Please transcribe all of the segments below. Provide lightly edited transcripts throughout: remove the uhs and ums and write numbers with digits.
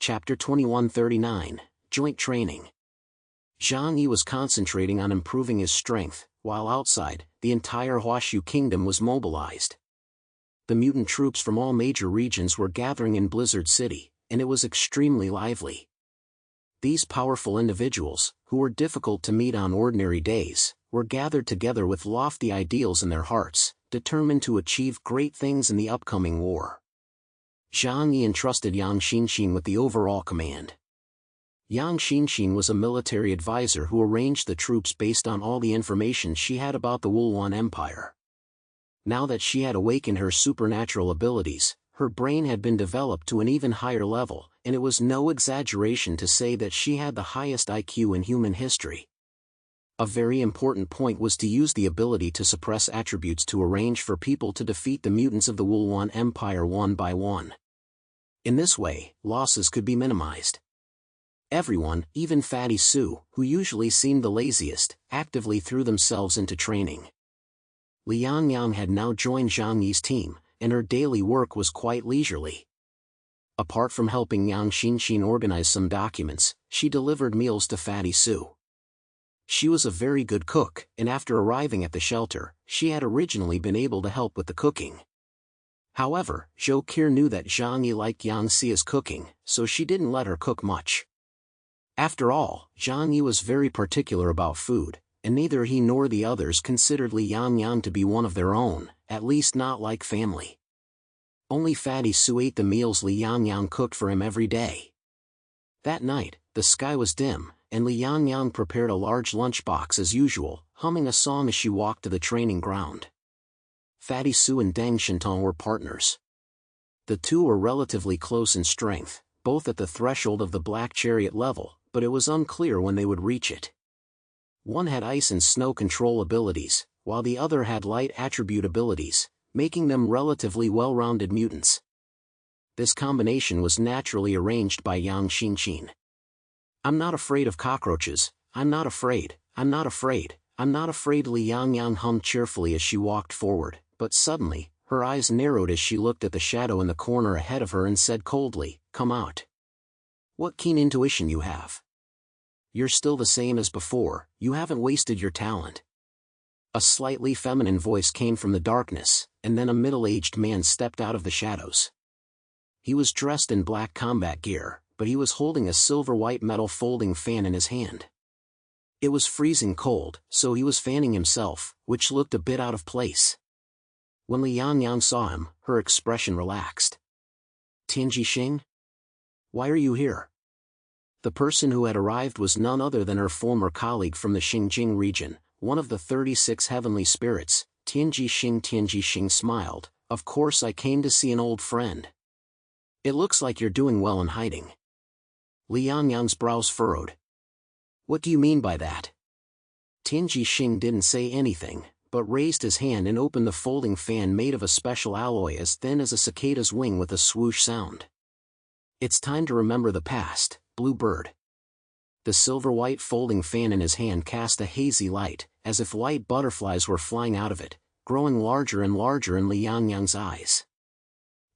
Chapter 2139, Joint Training. Zhang Yi was concentrating on improving his strength, while outside, the entire Huashu kingdom was mobilized. The mutant troops from all major regions were gathering in Blizzard City, and it was extremely lively. These powerful individuals, who were difficult to meet on ordinary days, were gathered together with lofty ideals in their hearts, determined to achieve great things in the upcoming war. Zhang Yi entrusted Yang Xinxin with the overall command. Yang Xinxin was a military advisor who arranged the troops based on all the information she had about the Wulwan Empire. Now that she had awakened her supernatural abilities, her brain had been developed to an even higher level, and it was no exaggeration to say that she had the highest IQ in human history. A very important point was to use the ability to suppress attributes to arrange for people to defeat the mutants of the Wulwan Empire one by one. In this way, losses could be minimized. Everyone, even Fatty Sue, who usually seemed the laziest, actively threw themselves into training. Liang Yang had now joined Zhang Yi's team, and her daily work was quite leisurely. Apart from helping Yang Xinxin organize some documents, she delivered meals to Fatty Sue. She was a very good cook, and after arriving at the shelter, she had originally been able to help with the cooking. However, Zhou Qir knew that Zhang Yi liked Yang Xia's cooking, so she didn't let her cook much. After all, Zhang Yi was very particular about food, and neither he nor the others considered Liang Yang to be one of their own, at least not like family. Only Fatty Sue ate the meals Liang Yang cooked for him every day. That night, the sky was dim, and Liang Yang prepared a large lunchbox as usual, humming a song as she walked to the training ground. Fatty Sue and Deng Shintong were partners. The two were relatively close in strength, both at the threshold of the Black Chariot level, but it was unclear when they would reach it. One had ice and snow control abilities, while the other had light attribute abilities, making them relatively well-rounded mutants. This combination was naturally arranged by Yang Xinxin. "I'm not afraid of cockroaches, I'm not afraid, I'm not afraid, I'm not afraid," Liang Yang hummed cheerfully as she walked forward, but suddenly, her eyes narrowed as she looked at the shadow in the corner ahead of her and said coldly, "Come out. What keen intuition you have. You're still the same as before, you haven't wasted your talent." A slightly feminine voice came from the darkness, and then a middle-aged man stepped out of the shadows. He was dressed in black combat gear, but he was holding a silver-white metal folding fan in his hand. It was freezing cold, so he was fanning himself, which looked a bit out of place. When Liang Yang saw him, her expression relaxed. "Tianji Xing? Why are you here?" The person who had arrived was none other than her former colleague from the Xinjiang region, one of the 36 heavenly spirits. Tianji Xing. Tianji Xing smiled. "Of course I came to see an old friend. It looks like you're doing well in hiding." Liang Yang's brows furrowed. "What do you mean by that?" Tianji Xing didn't say anything, but raised his hand and opened the folding fan made of a special alloy as thin as a cicada's wing with a swoosh sound. "It's time to remember the past, Blue Bird." The silver-white folding fan in his hand cast a hazy light, as if white butterflies were flying out of it, growing larger and larger in Liang Yang's eyes.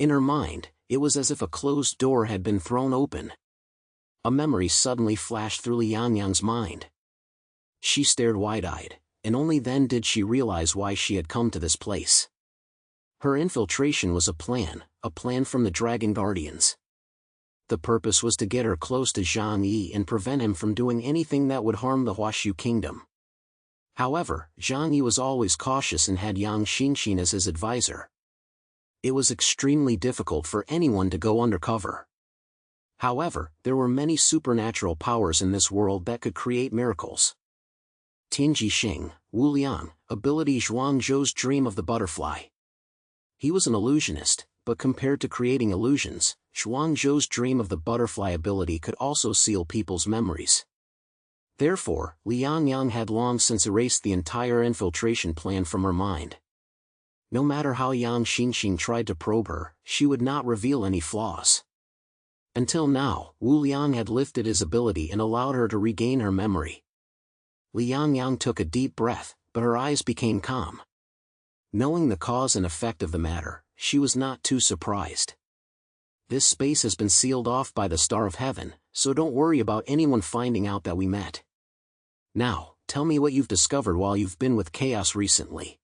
In her mind, it was as if a closed door had been thrown open. A memory suddenly flashed through Liang Yang's mind. She stared wide-eyed, and only then did she realize why she had come to this place. Her infiltration was a plan from the Dragon Guardians. The purpose was to get her close to Zhang Yi and prevent him from doing anything that would harm the Huashu kingdom. However, Zhang Yi was always cautious and had Yang Xinxin as his advisor. It was extremely difficult for anyone to go undercover. However, there were many supernatural powers in this world that could create miracles. Tianji Xing, Wu Liang, ability Zhuang Zhou's dream of the butterfly. He was an illusionist, but compared to creating illusions, Zhuang Zhou's dream of the butterfly ability could also seal people's memories. Therefore, Liang Yang had long since erased the entire infiltration plan from her mind. No matter how Yang Xinxin tried to probe her, she would not reveal any flaws. Until now, Wu Liang had lifted his ability and allowed her to regain her memory. Liang Yang took a deep breath, but her eyes became calm. Knowing the cause and effect of the matter, she was not too surprised. This space has been sealed off by the Star of Heaven, so don't worry about anyone finding out that we met. Now, tell me what you've discovered while you've been with Chaos recently.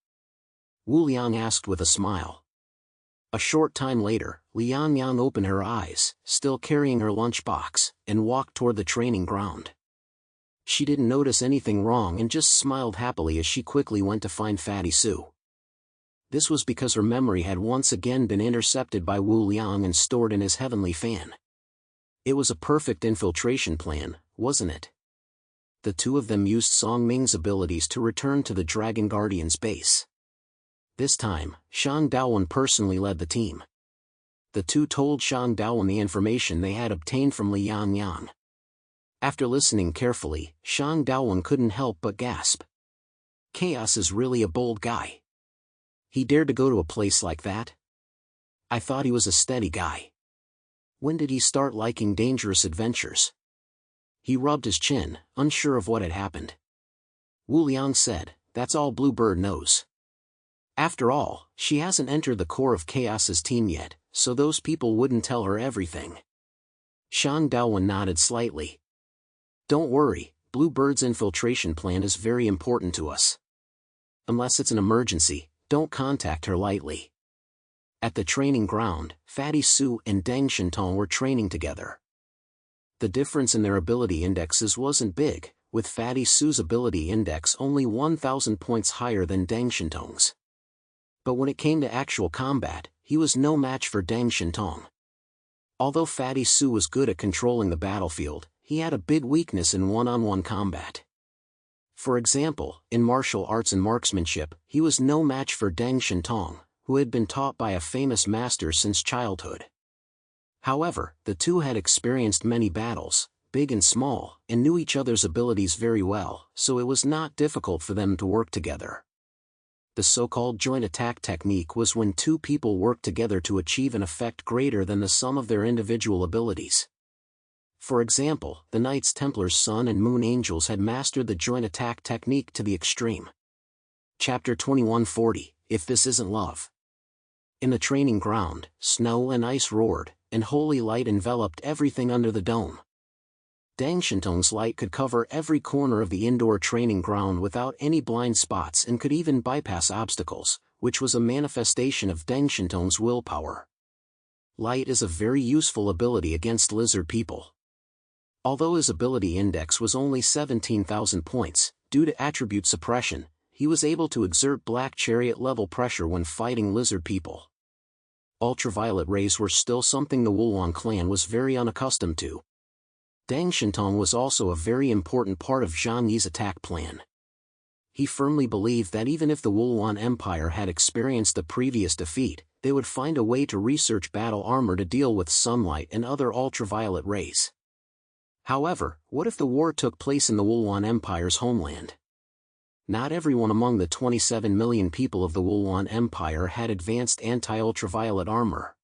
Wu Liang asked with a smile. A short time later, Liang Yang opened her eyes, still carrying her lunchbox, and walked toward the training ground. She didn't notice anything wrong and just smiled happily as she quickly went to find Fatty Sue. This was because her memory had once again been intercepted by Wu Liang and stored in his heavenly fan. It was a perfect infiltration plan, wasn't it? The two of them used Song Ming's abilities to return to the Dragon Guardian's base. This time, Shang Daowen personally led the team. The two told Shang Daowen the information they had obtained from Liang Yang. After listening carefully, Shang Daowen couldn't help but gasp. Chaos is really a bold guy. He dared to go to a place like that? I thought he was a steady guy. When did he start liking dangerous adventures? He rubbed his chin, unsure of what had happened. Wu Liang said, "That's all Bluebird knows. After all, she hasn't entered the core of Chaos's team yet, so those people wouldn't tell her everything." Shang Daowen nodded slightly. "Don't worry, Bluebird's infiltration plan is very important to us. Unless it's an emergency, don't contact her lightly." At the training ground, Fatty Sue and Deng Shintong were training together. The difference in their ability indexes wasn't big, with Fatty Sue's ability index only 1,000 points higher than Deng Shintong's. But when it came to actual combat, he was no match for Deng Shintong. Although Fatty Sue was good at controlling the battlefield, he had a big weakness in one-on-one combat. For example, in martial arts and marksmanship, he was no match for Deng Shintong, who had been taught by a famous master since childhood. However, the two had experienced many battles, big and small, and knew each other's abilities very well, so it was not difficult for them to work together. The so-called joint attack technique was when two people worked together to achieve an effect greater than the sum of their individual abilities. For example, the Knights Templar's Sun and Moon Angels had mastered the joint attack technique to the extreme. Chapter 2140, If This Isn't Love. In the training ground, snow and ice roared, and holy light enveloped everything under the dome. Deng Shintong's light could cover every corner of the indoor training ground without any blind spots and could even bypass obstacles, which was a manifestation of Deng Shintong's willpower. Light is a very useful ability against lizard people. Although his ability index was only 17,000 points, due to attribute suppression, he was able to exert Black Chariot-level pressure when fighting lizard people. Ultraviolet rays were still something the Wulwan clan was very unaccustomed to. Deng Shintong was also a very important part of Zhang Yi's attack plan. He firmly believed that even if the Wulwan Empire had experienced a previous defeat, they would find a way to research battle armor to deal with sunlight and other ultraviolet rays. However, what if the war took place in the Wulwan Empire's homeland? Not everyone among the 27 million people of the Wulwan Empire had advanced anti-ultraviolet armor.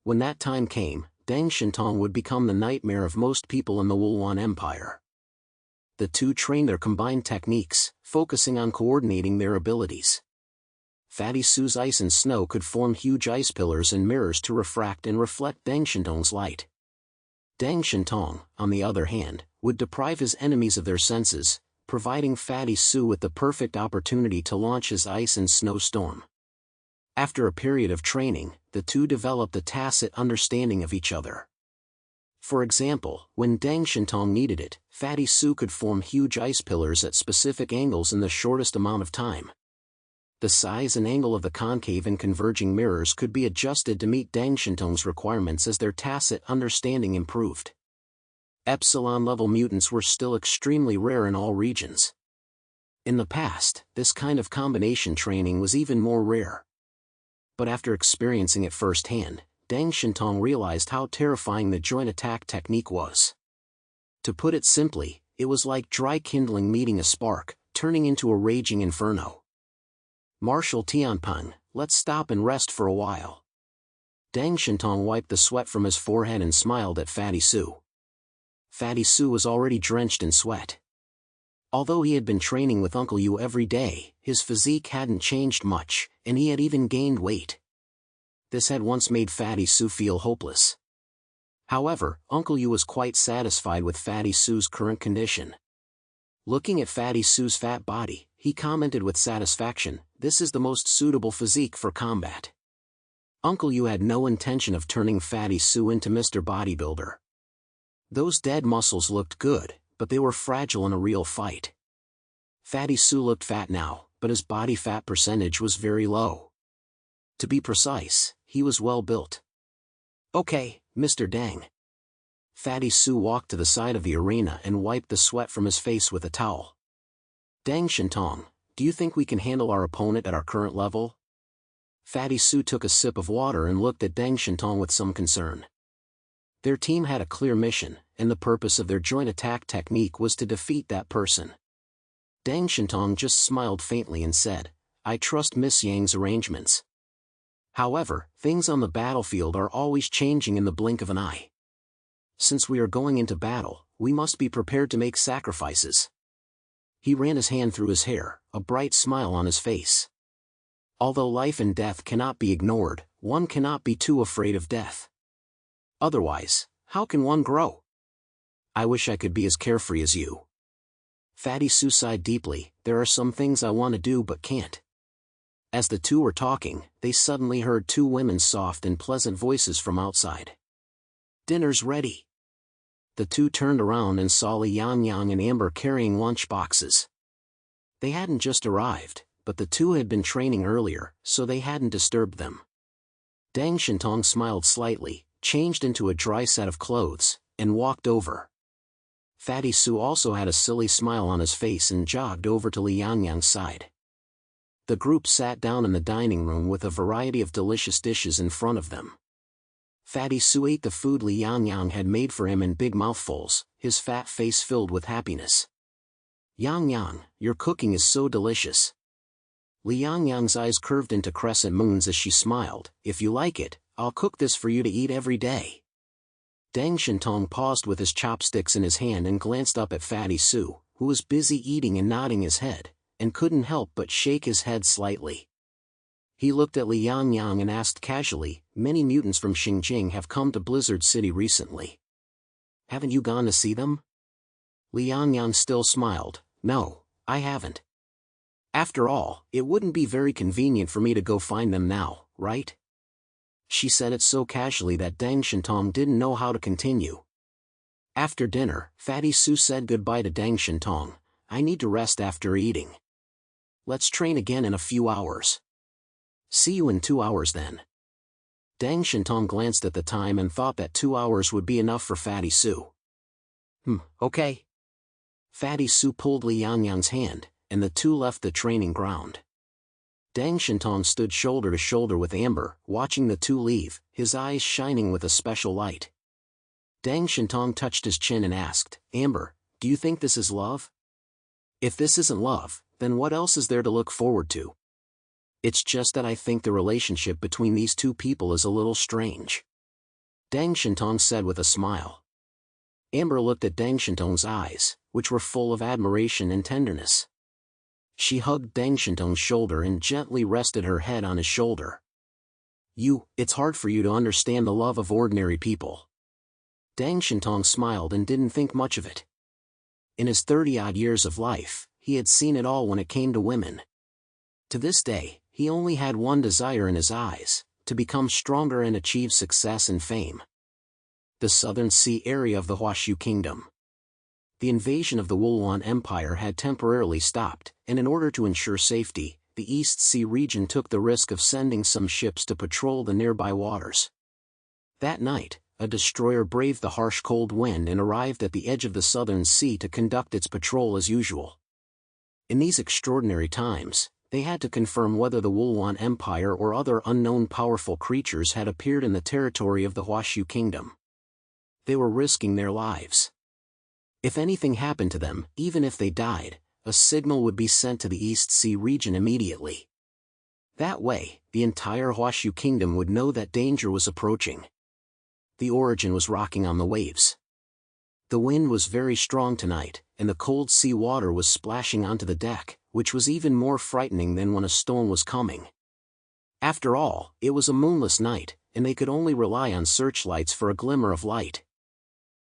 When that time came, Deng Shintong would become the nightmare of most people in the Wulwan Empire. The two trained their combined techniques, focusing on coordinating their abilities. Fatty Sue's ice and snow could form huge ice pillars and mirrors to refract and reflect Deng Shintong's light. Deng Shintong, on the other hand, would deprive his enemies of their senses, providing Fatty Sue with the perfect opportunity to launch his ice and snow storm. After a period of training, the two developed a tacit understanding of each other. For example, when Deng Shintong needed it, Fatty Sue could form huge ice pillars at specific angles in the shortest amount of time. The size and angle of the concave and converging mirrors could be adjusted to meet Deng Shintong's requirements as their tacit understanding improved. Epsilon-level mutants were still extremely rare in all regions. In the past, this kind of combination training was even more rare. But after experiencing it firsthand, Deng Shintong realized how terrifying the joint attack technique was. To put it simply, it was like dry kindling meeting a spark, turning into a raging inferno. Marshal Tianpeng, let's stop and rest for a while. Deng Shintong wiped the sweat from his forehead and smiled at Fatty Sue. Fatty Sue was already drenched in sweat. Although he had been training with Uncle Yu every day, his physique hadn't changed much, and he had even gained weight. This had once made Fatty Sue feel hopeless. However, Uncle Yu was quite satisfied with Fatty Sue's current condition. Looking at Fatty Sue's fat body, he commented with satisfaction, "This is the most suitable physique for combat." Uncle Yu had no intention of turning Fatty Sue into Mr. Bodybuilder. Those dead muscles looked good, but they were fragile in a real fight. Fatty Sue looked fat now, but his body fat percentage was very low. To be precise, he was well built. "Okay, Mr. Dang." Fatty Sue walked to the side of the arena and wiped the sweat from his face with a towel. "Dang Shintong, do you think we can handle our opponent at our current level?" Fatty Sue took a sip of water and looked at Dang Shintong with some concern. Their team had a clear mission, and the purpose of their joint attack technique was to defeat that person. Dang Shintong just smiled faintly and said, "I trust Miss Yang's arrangements. However, things on the battlefield are always changing in the blink of an eye. Since we are going into battle, we must be prepared to make sacrifices." He ran his hand through his hair, a bright smile on his face. Although life and death cannot be ignored, one cannot be too afraid of death. Otherwise, how can one grow? "I wish I could be as carefree as you." Fatty Sue sighed deeply, "There are some things I want to do but can't." As the two were talking, they suddenly heard two women's soft and pleasant voices from outside. "Dinner's ready." The two turned around and saw Li Yangyang and Amber carrying lunch boxes. They hadn't just arrived, but the two had been training earlier, so they hadn't disturbed them. Dang Shintong smiled slightly, changed into a dry set of clothes, and walked over. Fatty Sue also had a silly smile on his face and jogged over to Li Yangyang's side. The group sat down in the dining room with a variety of delicious dishes in front of them. Fatty Sue ate the food Li Yangyang had made for him in big mouthfuls, his fat face filled with happiness. "Yangyang, your cooking is so delicious." Li Yangyang's eyes curved into crescent moons as she smiled, "If you like it, I'll cook this for you to eat every day." Dang Shintong paused with his chopsticks in his hand and glanced up at Fatty Sue, who was busy eating and nodding his head, and couldn't help but shake his head slightly. He looked at Li Yangyang and asked casually, "Many mutants from Xinjiang have come to Blizzard City recently. Haven't you gone to see them?" Li Yangyang still smiled, "No, I haven't. After all, it wouldn't be very convenient for me to go find them now, right?" She said it so casually that Dang Shintong didn't know how to continue. After dinner, Fatty Sue said goodbye to Dang Shintong, "I need to rest after eating. Let's train again in a few hours." "See you in 2 hours then." Dang Shintong glanced at the time and thought that 2 hours would be enough for Fatty Sue. Okay." Fatty Sue pulled Li Yangyang's hand, and the two left the training ground. Dang Shintong stood shoulder to shoulder with Amber, watching the two leave, his eyes shining with a special light. Dang Shintong touched his chin and asked, "Amber, do you think this is love? If this isn't love, then what else is there to look forward to?" "It's just that I think the relationship between these two people is a little strange," Dang Shintong said with a smile. Amber looked at Dang Shintong's eyes, which were full of admiration and tenderness. She hugged Dang Shintong's shoulder and gently rested her head on his shoulder. It's hard for you to understand the love of ordinary people." Dang Shintong smiled and didn't think much of it. In his 30-odd years of life, he had seen it all when it came to women. To this day, he only had one desire in his eyes, to become stronger and achieve success and fame. The southern sea area of the Huashu Kingdom. The invasion of the Wulwan Empire had temporarily stopped, and in order to ensure safety, the East Sea region took the risk of sending some ships to patrol the nearby waters. That night, a destroyer braved the harsh cold wind and arrived at the edge of the southern sea to conduct its patrol as usual. In these extraordinary times, they had to confirm whether the Wulwan Empire or other unknown powerful creatures had appeared in the territory of the Huashu Kingdom. They were risking their lives. If anything happened to them, even if they died, a signal would be sent to the East Sea region immediately. That way, the entire Huashu Kingdom would know that danger was approaching. The Origin was rocking on the waves. The wind was very strong tonight, and the cold sea water was splashing onto the deck, which was even more frightening than when a storm was coming. After all, it was a moonless night, and they could only rely on searchlights for a glimmer of light.